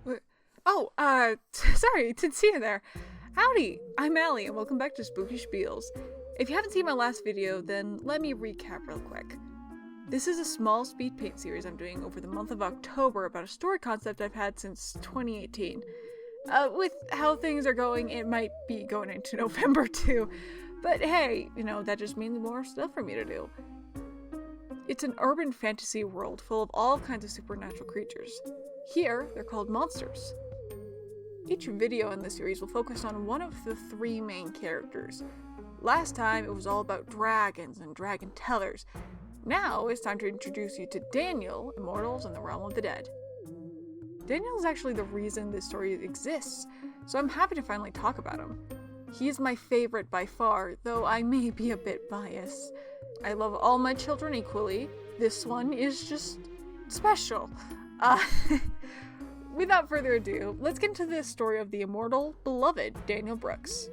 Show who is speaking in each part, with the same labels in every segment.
Speaker 1: Wait, oh, sorry, didn't see you there. Howdy, I'm Allie, and welcome back to Spooky Spiels. If you haven't seen my last video, then let me recap real quick. This is a small speed paint series I'm doing over the month of October about a story concept I've had since 2018. With how things are going, it might be going into November too. But hey, that just means more stuff for me to do. It's an urban fantasy world full of all kinds of supernatural creatures. Here, they're called monsters. Each video in this series will focus on one of the three main characters. Last time, it was all about dragons and dragon tellers. Now, it's time to introduce you to Daniel, Immortals, and the Realm of the Dead. Daniel is actually the reason this story exists, so I'm happy to finally talk about him. He is my favorite by far, though I may be a bit biased. I love all my children equally. This one is just special. Without further ado, let's get into the story of the immortal, beloved Daniel Brooks.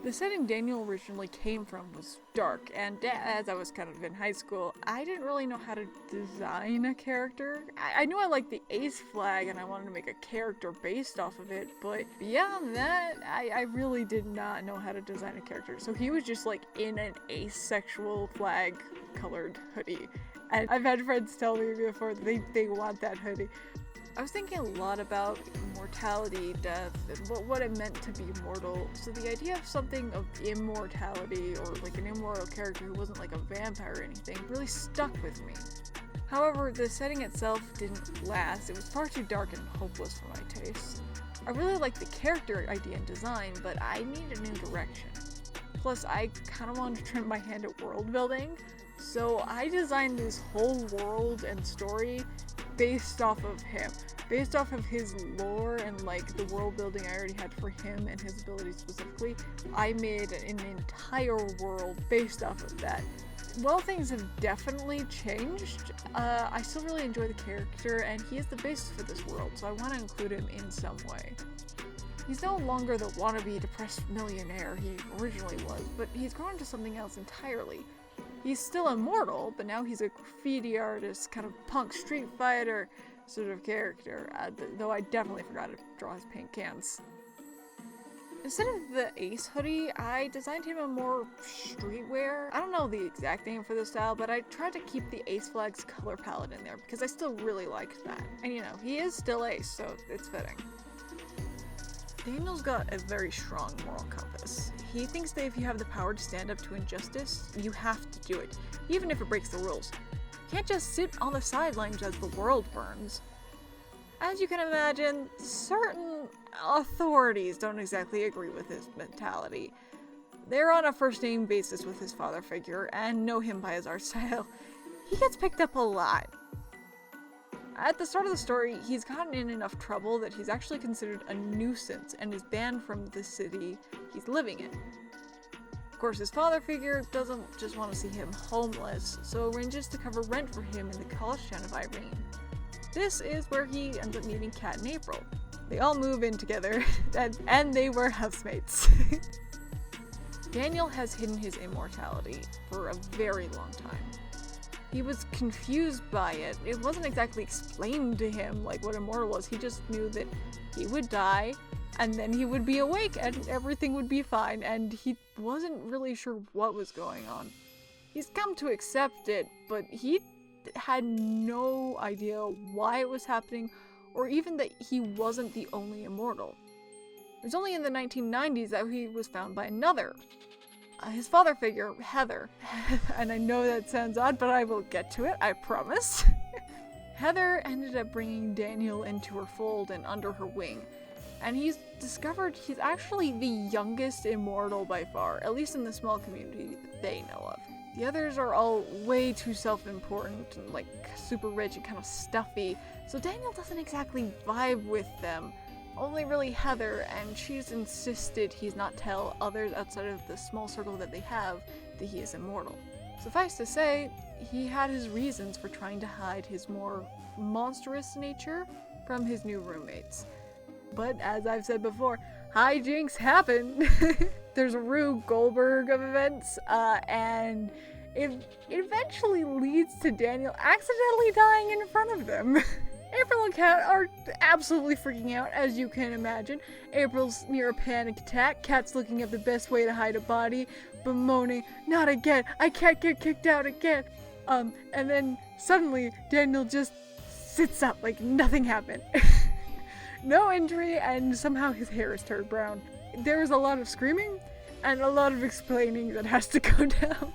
Speaker 1: The setting Daniel originally came from was dark, and as I was kind of in high school, I didn't really know how to design a character. I knew I liked the ace flag and I wanted to make a character based off of it, but beyond that, I really did not know how to design a character. So he was just like in an asexual flag colored hoodie. And I've had friends tell me before that they want that hoodie. I was thinking a lot about mortality, death, and what it meant to be immortal. So the idea of something of immortality, or like an immortal character who wasn't like a vampire or anything, really stuck with me. However, the setting itself didn't last. It was far too dark and hopeless for my taste. I really liked the character idea and design, but I needed a new direction. Plus, I kind of wanted to try my hand at world building, so I designed this whole world and story based off of him, based off of his lore and like the world building I already had for him and his abilities specifically. I made an entire world based off of that. While things have definitely changed, I still really enjoy the character, and he is the basis for this world, so I want to include him in some way. He's no longer the wannabe depressed millionaire he originally was, but he's grown into something else entirely. He's still immortal, but now he's a graffiti artist, kind of punk street fighter sort of character, though I definitely forgot to draw his paint cans. Instead of the ace hoodie, I designed him a more streetwear. I don't know the exact name for the style, but I tried to keep the ace flag's color palette in there because I still really liked that. And he is still ace, so it's fitting. Daniel's got a very strong moral compass. He thinks that if you have the power to stand up to injustice, you have to do it, even if it breaks the rules. You can't just sit on the sidelines as the world burns. As you can imagine, certain authorities don't exactly agree with his mentality. They're on a first-name basis with his father figure and know him by his art style. He gets picked up a lot. At the start of the story, he's gotten in enough trouble that he's actually considered a nuisance and is banned from the city he's living in. Of course, his father figure doesn't just want to see him homeless, so arranges to cover rent for him in the college town of Irene. This is where he ends up meeting Kat and April. They all move in together, and they were housemates. Daniel has hidden his immortality for a very long time. He was confused by it. It wasn't exactly explained to him like what immortal was. He just knew that he would die, and then he would be awake, and everything would be fine, and he wasn't really sure what was going on. He's come to accept it, but he had no idea why it was happening, or even that he wasn't the only immortal. It was only in the 1990s that he was found by another. His father figure, Heather, and I know that sounds odd, but I will get to it, I promise. Heather ended up bringing Daniel into her fold and under her wing, and he's discovered he's actually the youngest immortal by far, at least in the small community that they know of. The others are all way too self-important and like super rich and kind of stuffy, so Daniel doesn't exactly vibe with them. Only really Heather, and she's insisted he's not tell others outside of the small circle that they have that he is immortal. Suffice to say, he had his reasons for trying to hide his more monstrous nature from his new roommates. But as I've said before, hijinks happen. There's a Rube Goldberg of events, and it eventually leads to Daniel accidentally dying in front of them. April and Kat are absolutely freaking out, as you can imagine. April's near a panic attack. Kat's looking at the best way to hide a body, bemoaning, "Not again! I can't get kicked out again!" And then suddenly Daniel just sits up like nothing happened. No injury, and somehow his hair is turned brown. There is a lot of screaming and a lot of explaining that has to go down.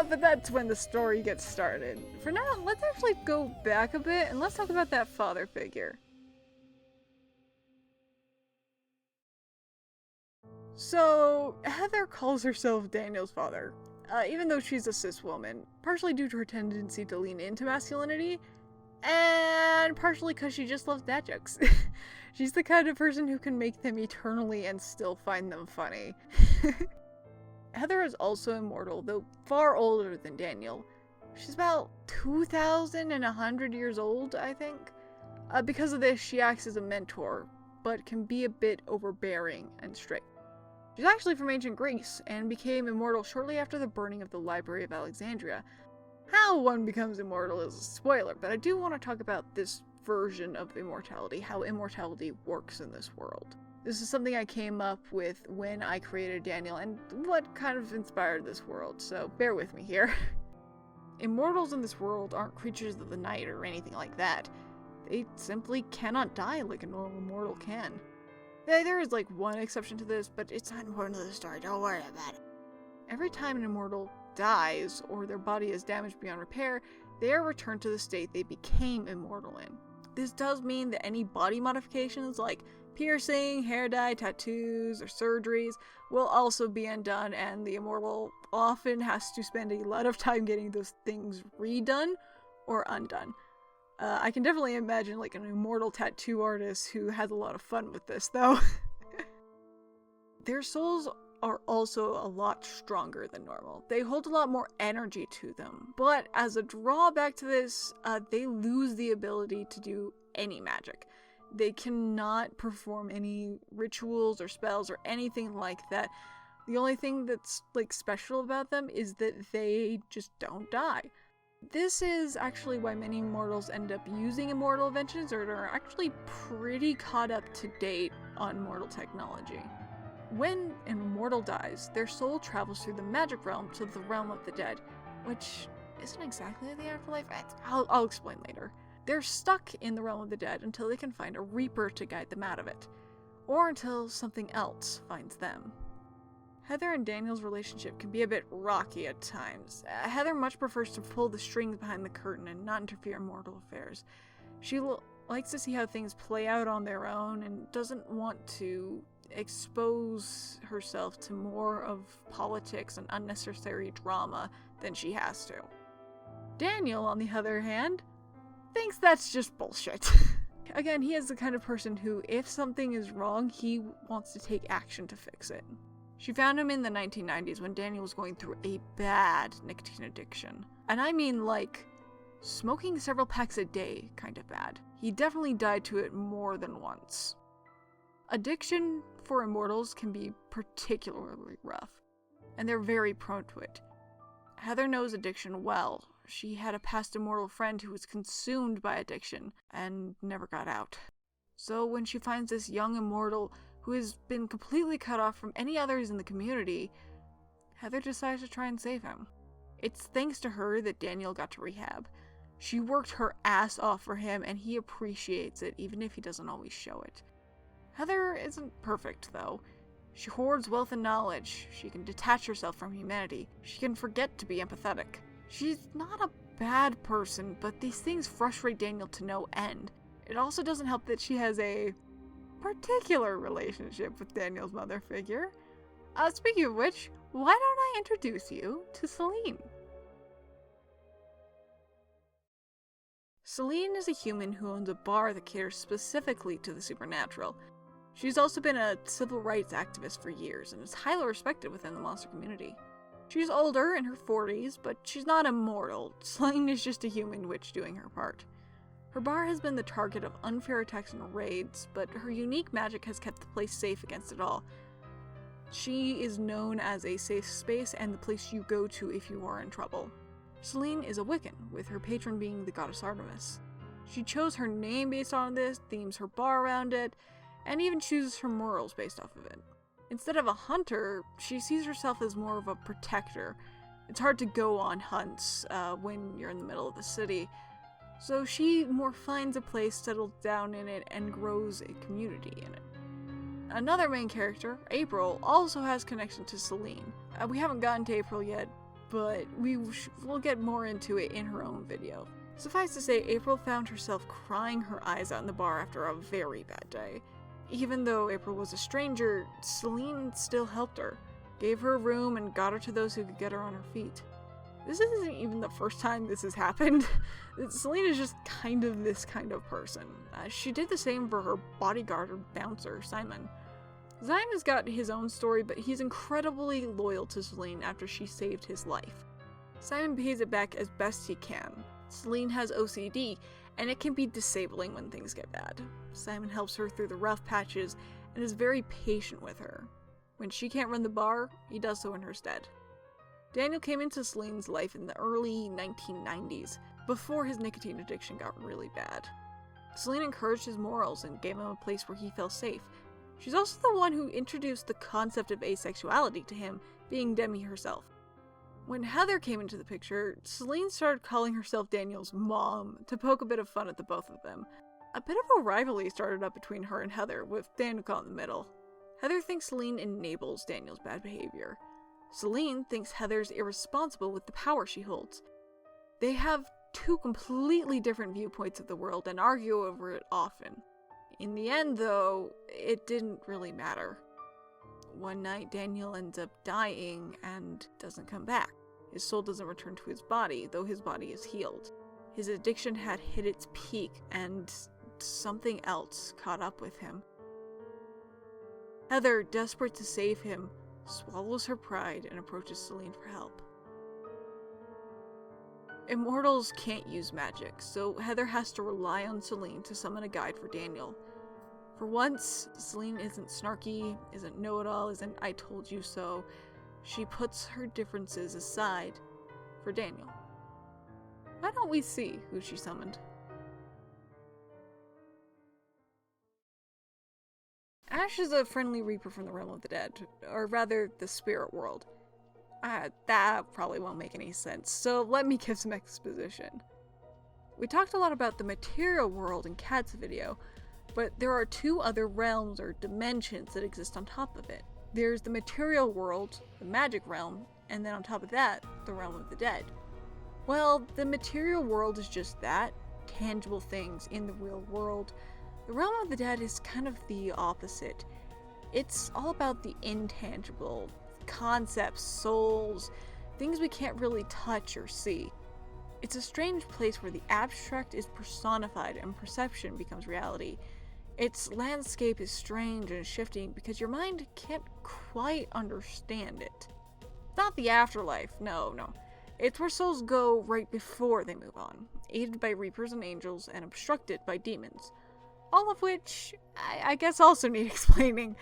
Speaker 1: But that's when the story gets started. For now, let's actually go back a bit and let's talk about that father figure. So, Heather calls herself Daniel's father, even though she's a cis woman, partially due to her tendency to lean into masculinity, and partially because she just loves dad jokes. She's the kind of person who can make them eternally and still find them funny. Heather is also immortal, though far older than Daniel. She's about 2,100 years old, I think. Because of this, she acts as a mentor, but can be a bit overbearing and strict. She's actually from ancient Greece, and became immortal shortly after the burning of the Library of Alexandria. How one becomes immortal is a spoiler, but I do want to talk about this version of immortality, how immortality works in this world. This is something I came up with when I created Daniel, and what kind of inspired this world, so bear with me here. Immortals in this world aren't creatures of the night or anything like that. They simply cannot die like a normal mortal can. There is like one exception to this, but it's not important to the story, don't worry about it. Every time an immortal dies, or their body is damaged beyond repair, they are returned to the state they became immortal in. This does mean that any body modifications like piercing, hair dye, tattoos, or surgeries will also be undone, and the immortal often has to spend a lot of time getting those things redone or undone. I can definitely imagine like an immortal tattoo artist who has a lot of fun with this, though. Their souls are also a lot stronger than normal. They hold a lot more energy to them, but as a drawback to this, they lose the ability to do any magic. They cannot perform any rituals or spells or anything like that. The only thing that's like special about them is that they just don't die. This is actually why many immortals end up using immortal inventions, or are actually pretty caught up to date on mortal technology. When an immortal dies, their soul travels through the magic realm to the realm of the dead, which isn't exactly the afterlife. I'll explain later. They're stuck in the realm of the dead until they can find a reaper to guide them out of it, or until something else finds them. Heather and Daniel's relationship can be a bit rocky at times. Heather much prefers to pull the strings behind the curtain and not interfere in mortal affairs. She likes to see how things play out on their own and doesn't want to expose herself to more of politics and unnecessary drama than she has to. Daniel, on the other hand, thinks that's just bullshit. Again, he is the kind of person who, if something is wrong, he wants to take action to fix it. She found him in the 1990s when Daniel was going through a bad nicotine addiction. And I mean like, smoking several packs a day kind of bad. He definitely died to it more than once. Addiction for immortals can be particularly rough, and they're very prone to it. Heather knows addiction well. She had a past immortal friend who was consumed by addiction and never got out. So when she finds this young immortal who has been completely cut off from any others in the community, Heather decides to try and save him. It's thanks to her that Daniel got to rehab. She worked her ass off for him, and he appreciates it, even if he doesn't always show it. Heather isn't perfect, though. She hoards wealth and knowledge. She can detach herself from humanity. She can forget to be empathetic. She's not a bad person, but these things frustrate Daniel to no end. It also doesn't help that she has a particular relationship with Daniel's mother figure. Speaking of which, why don't I introduce you to Celine? Celine is a human who owns a bar that caters specifically to the supernatural. She's also been a civil rights activist for years and is highly respected within the monster community. She's older, in her 40s, but she's not immortal. Celine is just a human witch doing her part. Her bar has been the target of unfair attacks and raids, but her unique magic has kept the place safe against it all. She is known as a safe space and the place you go to if you are in trouble. Selene is a Wiccan, with her patron being the goddess Artemis. She chose her name based on this, themes her bar around it, and even chooses her morals based off of it. Instead of a hunter, she sees herself as more of a protector. It's hard to go on hunts when you're in the middle of the city, so she more finds a place, settles down in it, and grows a community in it. Another main character, April, also has connection to Selene. We haven't gotten to April yet, but we'll get more into it in her own video. Suffice to say, April found herself crying her eyes out in the bar after a very bad day. Even though April was a stranger, Selene still helped her, gave her a room, and got her to those who could get her on her feet. This isn't even the first time this has happened. Selene is just kind of this kind of person. She did the same for her bodyguard or bouncer, Simon. Simon's got his own story, but he's incredibly loyal to Selene after she saved his life. Simon pays it back as best he can. Selene has OCD, and it can be disabling when things get bad. Simon helps her through the rough patches and is very patient with her. When she can't run the bar, he does so in her stead. Daniel came into Selene's life in the early 1990s, before his nicotine addiction got really bad. Selene encouraged his morals and gave him a place where he felt safe. She's also the one who introduced the concept of asexuality to him, being Demi herself. When Heather came into the picture, Selene started calling herself Daniel's mom to poke a bit of fun at the both of them. A bit of a rivalry started up between her and Heather, with Daniel caught in the middle. Heather thinks Selene enables Daniel's bad behavior. Selene thinks Heather's irresponsible with the power she holds. They have two completely different viewpoints of the world and argue over it often. In the end, though, it didn't really matter. One night, Daniel ends up dying and doesn't come back. His soul doesn't return to his body, though his body is healed. His addiction had hit its peak, and something else caught up with him. Heather, desperate to save him, swallows her pride and approaches Selene for help. Immortals can't use magic, so Heather has to rely on Selene to summon a guide for Daniel. For once, Selene isn't snarky, isn't know-it-all, isn't I told you so. She puts her differences aside for Daniel. Why don't we see who she summoned? Ash is a friendly reaper from the realm of the dead, or rather, the spirit world. That probably won't make any sense, so let me give some exposition. We talked a lot about the material world in Kat's video, but there are two other realms or dimensions that exist on top of it. There's the material world, the magic realm, and then on top of that, the realm of the dead. Well, the material world is just that, tangible things in the real world. The realm of the dead is kind of the opposite. It's all about the intangible, concepts, souls, things we can't really touch or see. It's a strange place where the abstract is personified and perception becomes reality. Its landscape is strange and shifting because your mind can't quite understand it. It's not the afterlife, no. It's where souls go right before they move on, aided by reapers and angels and obstructed by demons. All of which, I guess also need explaining.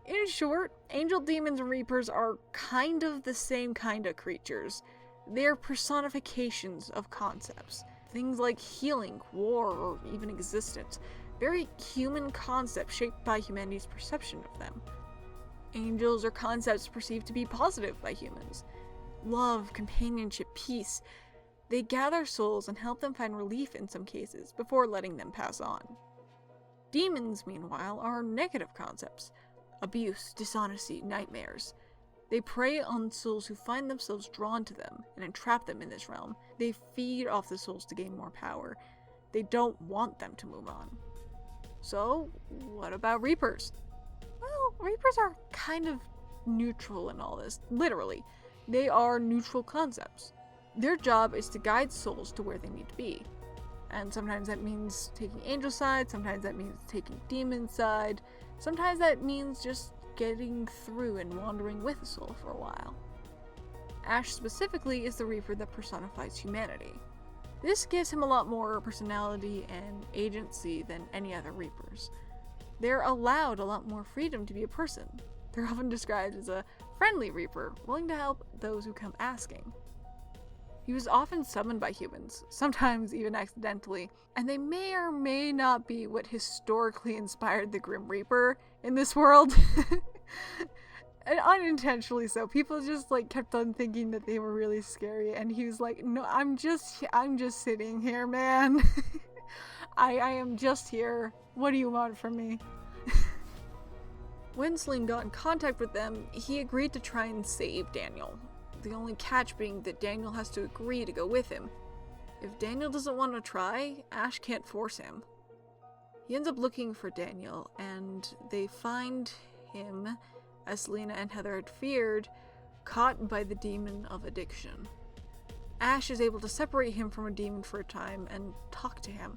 Speaker 1: In short, angel, demons, and reapers are kind of the same kind of creatures. They're personifications of concepts. Things like healing, war, or even existence. Very human concepts shaped by humanity's perception of them. Angels are concepts perceived to be positive by humans. Love, companionship, peace. They gather souls and help them find relief in some cases, before letting them pass on. Demons, meanwhile, are negative concepts. Abuse, dishonesty, nightmares. They prey on souls who find themselves drawn to them and entrap them in this realm. They feed off the souls to gain more power. They don't want them to move on. So, what about Reapers? Well, Reapers are kind of neutral in all this. Literally. They are neutral concepts. Their job is to guide souls to where they need to be. And sometimes that means taking angel side, sometimes that means taking demon side, sometimes that means just getting through and wandering with a soul for a while. Ash specifically is the Reaper that personifies humanity. This gives him a lot more personality and agency than any other Reapers. They're allowed a lot more freedom to be a person. They're often described as a friendly Reaper, willing to help those who come asking. He was often summoned by humans, sometimes even accidentally, and they may or may not be what historically inspired the Grim Reaper in this world. And unintentionally so. People just kept on thinking that they were really scary, and he was like, no, I'm just sitting here, man. I am just here. What do you want from me? When Celine got in contact with them, he agreed to try and save Daniel. The only catch being that Daniel has to agree to go with him. If Daniel doesn't want to try, Ash can't force him. He ends up looking for Daniel, and they find him, as Selena and Heather had feared, caught by the demon of addiction. Ash is able to separate him from a demon for a time and talk to him.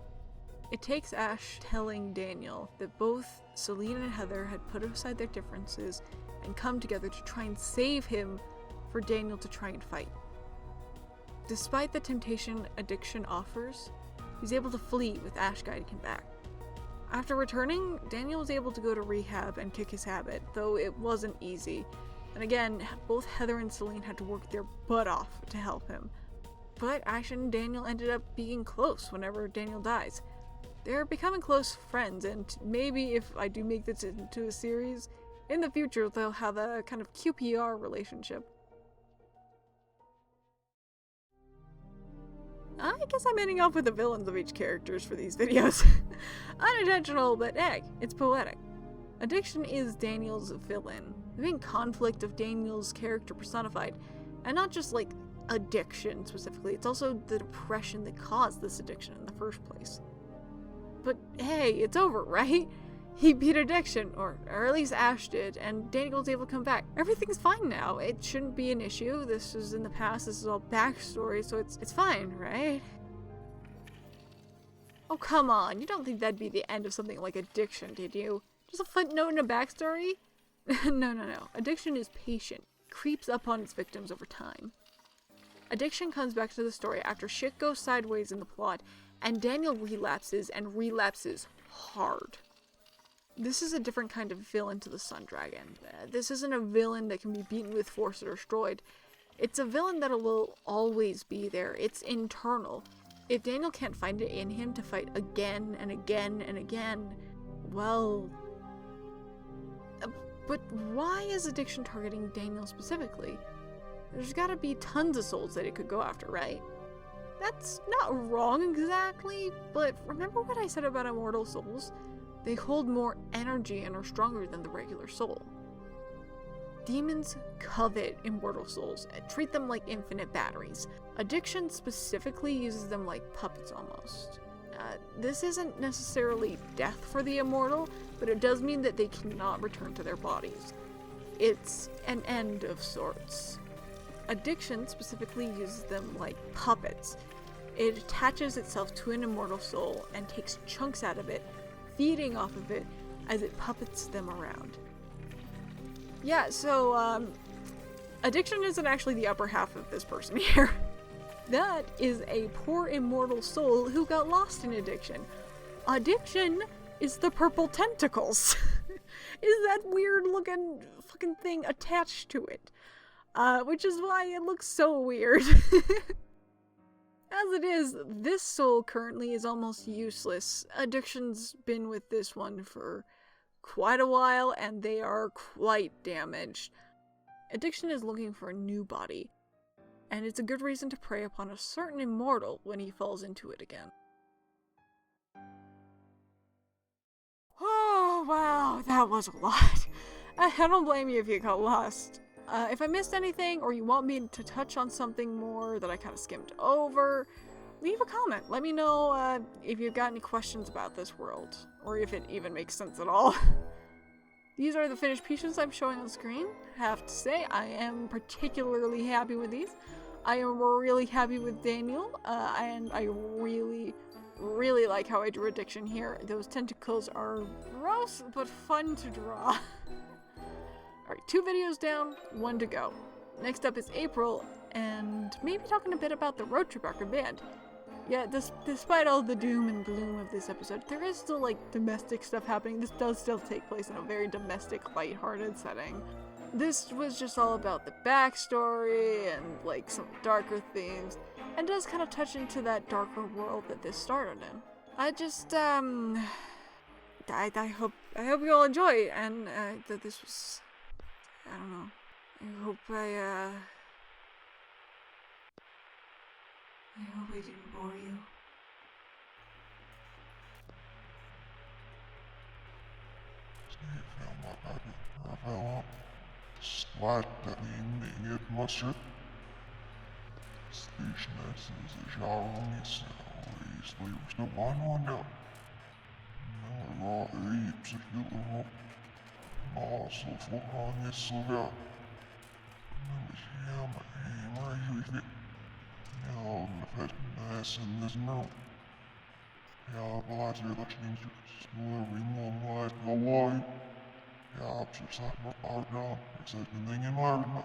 Speaker 1: It takes Ash telling Daniel that both Selena and Heather had put aside their differences and come together to try and save him for Daniel to try and fight. Despite the temptation addiction offers, he's able to flee with Ash guiding him back. After returning, Daniel was able to go to rehab and kick his habit, though it wasn't easy. And again, both Heather and Celine had to work their butt off to help him. But Ash and Daniel ended up being close whenever Daniel dies. They're becoming close friends, and maybe if I do make this into a series, in the future they'll have a kind of QPR relationship. I guess I'm ending off with the villains of each characters for these videos. Unintentional, but hey, it's poetic. Addiction is Daniel's villain, the main conflict of Daniel's character personified, and not just addiction specifically, it's also the depression that caused this addiction in the first place. But hey, it's over, right? He beat addiction, or at least Ash did, and Daniel was able to come back. Everything's fine now. It shouldn't be an issue. This is in the past. This is all backstory, so it's fine, right? Oh, come on. You don't think that'd be the end of something like addiction, did you? Just a footnote in a backstory? No. Addiction is patient. Creeps up on its victims over time. Addiction comes back to the story after shit goes sideways in the plot, and Daniel relapses, and relapses hard. This is a different kind of villain to the Sun Dragon. This isn't a villain that can be beaten with force or destroyed. It's a villain that will always be there. It's internal. If Daniel can't find it in him to fight again and again and again, well... But why is addiction targeting Daniel specifically? There's gotta be tons of souls that it could go after, right? That's not wrong exactly, but remember what I said about immortal souls? They hold more energy and are stronger than the regular soul. Demons covet immortal souls and treat them like infinite batteries. Addiction specifically uses them like puppets almost. This isn't necessarily death for the immortal, but it does mean that they cannot return to their bodies. It's an end of sorts. Addiction specifically uses them like puppets. It attaches itself to an immortal soul and takes chunks out of it, feeding off of it as it puppets them around. Yeah, so, addiction isn't actually the upper half of this person here. That is a poor immortal soul who got lost in addiction. Addiction is the purple tentacles. Is that weird looking fucking thing attached to it. Which is why it looks so weird. As it is, this soul currently is almost useless. Addiction's been with this one for quite a while, and they are quite damaged. Addiction is looking for a new body, and it's a good reason to prey upon a certain immortal when he falls into it again. Oh, wow, that was a lot. I don't blame you if you got lost. If I missed anything, or you want me to touch on something more that I kind of skimmed over, leave a comment. Let me know if you've got any questions about this world, or if it even makes sense at all. These are the finished pieces I'm showing on screen. I have to say, I am particularly happy with these. I am really happy with Daniel, and I really like how I drew addiction here. Those tentacles are gross, but fun to draw. Alright, 2 videos down, 1 to go. Next up is April, and maybe talking a bit about the road trip arc band. Yeah, despite all the doom and gloom of this episode, there is still, like, domestic stuff happening. This does still take place in a very domestic, lighthearted setting. This was just all about the backstory and, like, some darker themes, and does kind of touch into that darker world that this started in. I just, I hope you all enjoy, and, that this was, I don't know, I hope I didn't bore you.
Speaker 2: Slättäminen etmassa. Slyšnäs žaunis, izlīvsta vanoņa. Nā īpsi filmu. Māsu flukāņas suvā. Nāvis jāma īmājuvi. Jāma fetnēsinis nav. Jāpalāts vielačniņš, slovi nomlēt galvāju. Jāapšur sākma ārgā, eksētni neņem ārgā.